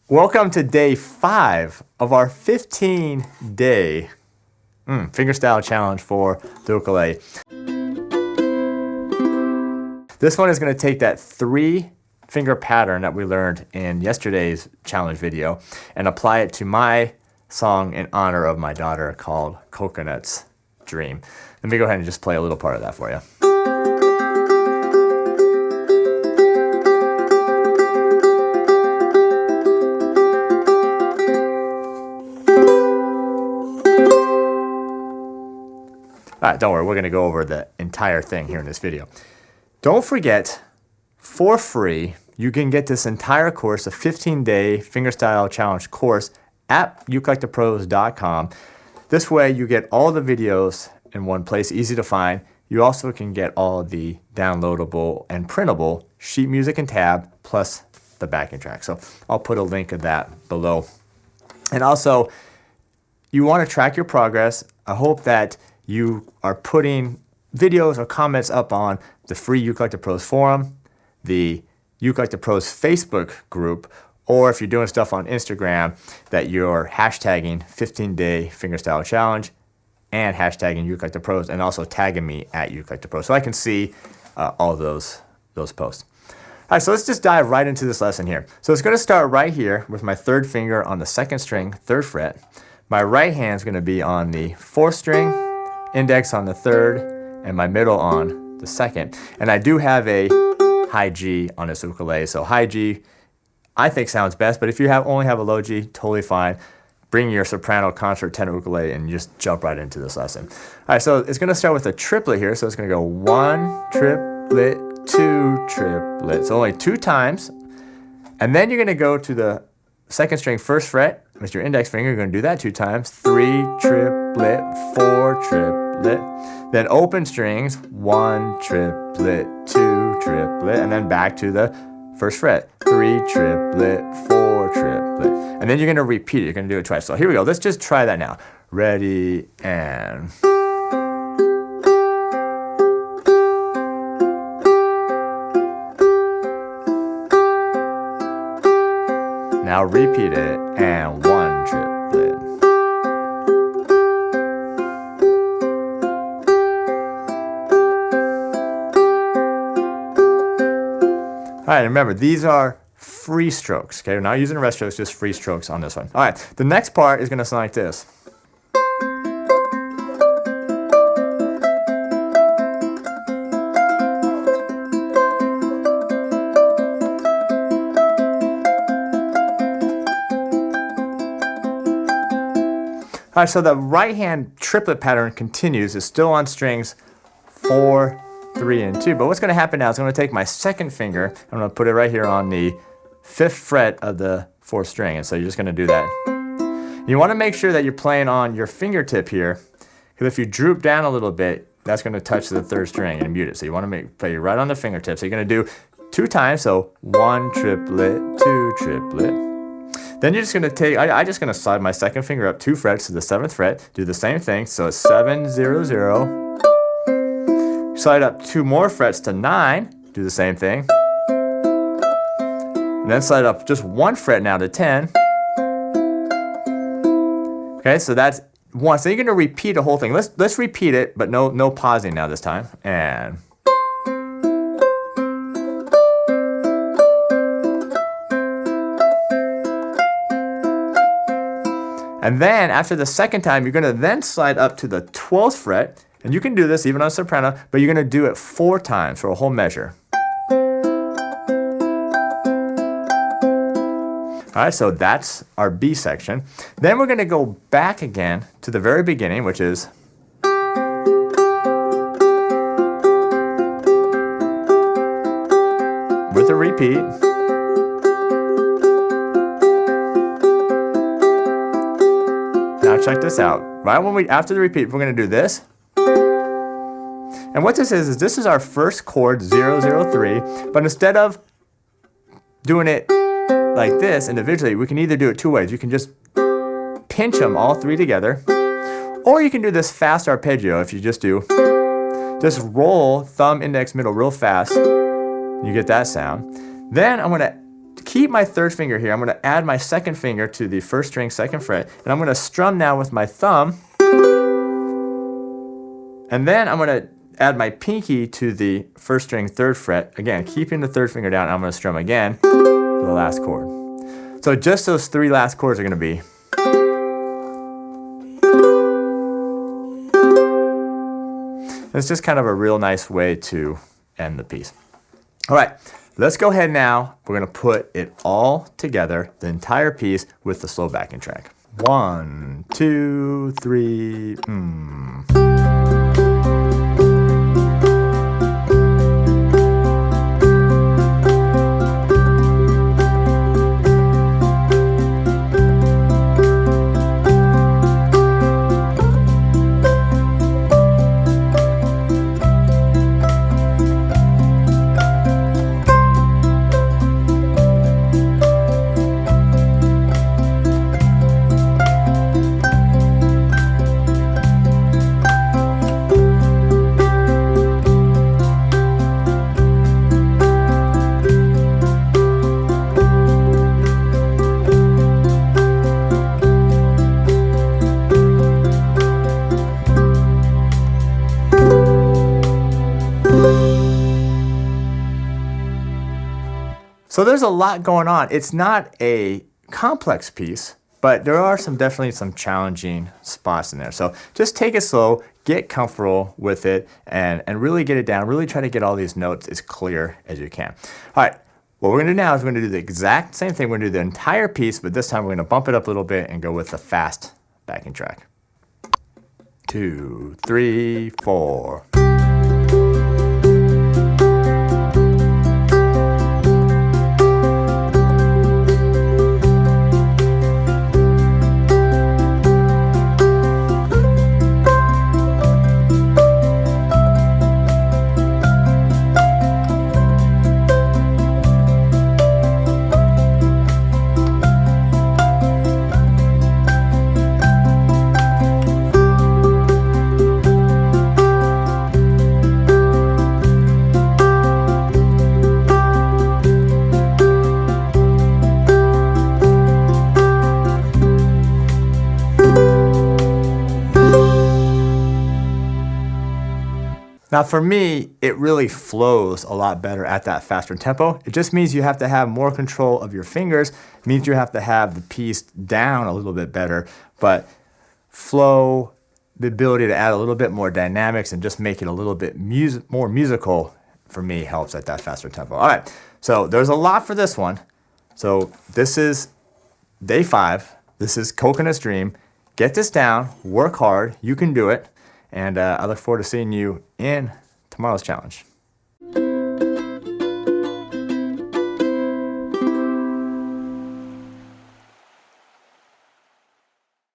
Welcome to day 5 of our 15-day fingerstyle challenge for the ukulele. This one is going to take that 3-finger pattern that we learned in yesterday's challenge video and apply it to my song in honor of my daughter called Coconut's Dream. Let me go ahead and just play a little part of that for you. Alright, don't worry, we're going to go over the entire thing here in this video. Don't forget, for free, you can get this entire course, a 15-day fingerstyle challenge course at ukulellepros.com. This way you get all the videos in one place, easy to find. You also can get all the downloadable and printable sheet music and tab, plus the backing track. So I'll put a link of that below. And also, you want to track your progress. I hope that you are putting videos or comments up on the free Ukulele Pros forum, the Ukulele Pros Facebook group, or if you're doing stuff on Instagram, that you're hashtagging 15-day fingerstyle challenge and hashtagging Ukulele Pros, and also tagging me at Ukulele Pros so I can see all those posts. All right, so let's just dive right into this lesson here. So it's going to start right here with my 3rd finger on the 2nd string, 3rd fret. My right hand is going to be on the 4th string, index on the 3rd, and my middle on the 2nd. And I do have a high G on this ukulele, so high G I think sounds best, but if you only have a low G, totally fine. Bring your soprano concert tenor ukulele and just jump right into this lesson. All right, so it's going to start with a triplet here, so it's going to go 1 triplet, 2 triplets, only 2 times. And then you're going to go to the 2nd string, 1st fret, with your index finger. You're going to do that 2 times. 3 triplet, 4 triplet. Then open strings, 1 triplet, 2 triplet, and then back to the 1st fret. 3 triplet, 4 triplet. And then you're going to repeat it. You're going to do it twice. So here we go. Let's just try that now. Ready, and... Now repeat it, and 1 triplet. All right, remember, these are free strokes, okay? We're not using rest strokes, just free strokes on this one. All right, the next part is going to sound like this. All right, so the right hand triplet pattern continues. It's still on strings 4, 3, and 2. But what's going to happen now is I'm going to take my 2nd finger. I'm going to put it right here on the 5th fret of the 4th string. And so you're just going to do that. You want to make sure that you're playing on your fingertip here, because if you droop down a little bit, that's going to touch the 3rd string and mute it. So you want to play right on the fingertip. So you're going to do 2 times. So 1 triplet, 2 triplet. Then you're just going to take, I'm just going to slide my 2nd finger up 2 frets to the 7th fret, do the same thing, so it's 7, 0, 0. Slide up 2 more frets to 9, do the same thing. And then slide up just 1 fret now to 10. Okay, so that's 1. So you're going to repeat the whole thing. Let's repeat it, but no pausing now this time. And... And then, after the 2nd time, you're going to then slide up to the 12th fret. And you can do this even on soprano, but you're going to do it 4 times for a whole measure. All right, so that's our B section. Then we're going to go back again to the very beginning, which is... with a repeat. Now check this out. Right when after the repeat, we're going to do this. And what this is this is our first chord, 0, 0, 3. But instead of doing it like this individually, we can either do it 2 ways. You can just pinch them all 3 together, or you can do this fast arpeggio. If you just roll thumb, index, middle real fast, you get that sound. Then I'm going to keep my third finger here. I'm going to add my second finger to the first string, second fret, and I'm going to strum now with my thumb. And then I'm going to add my pinky to the first string, third fret. Again, keeping the third finger down, I'm going to strum again for the last chord. So just those three last chords are going to be. It's just kind of a real nice way to end the piece. All right, let's go ahead now. We're going to put it all together, the entire piece, with the slow backing track. 1, 2, 3. So there's a lot going on. It's not a complex piece, but there are definitely some challenging spots in there. So just take it slow, get comfortable with it, and really get it down. Really try to get all these notes as clear as you can. All right, what we're gonna do now is we're gonna do the exact same thing. We're gonna do the entire piece, but this time we're gonna bump it up a little bit and go with the fast backing track. 2, 3, 4. Now for me, it really flows a lot better at that faster tempo. It just means you have to have more control of your fingers. It means you have to have the piece down a little bit better, but flow, the ability to add a little bit more dynamics and just make it a little bit more musical, for me, helps at that faster tempo. All right, so there's a lot for this one. So this is day 5. This is Coconut's Dream. Get this down, work hard, you can do it. And I look forward to seeing you in tomorrow's challenge.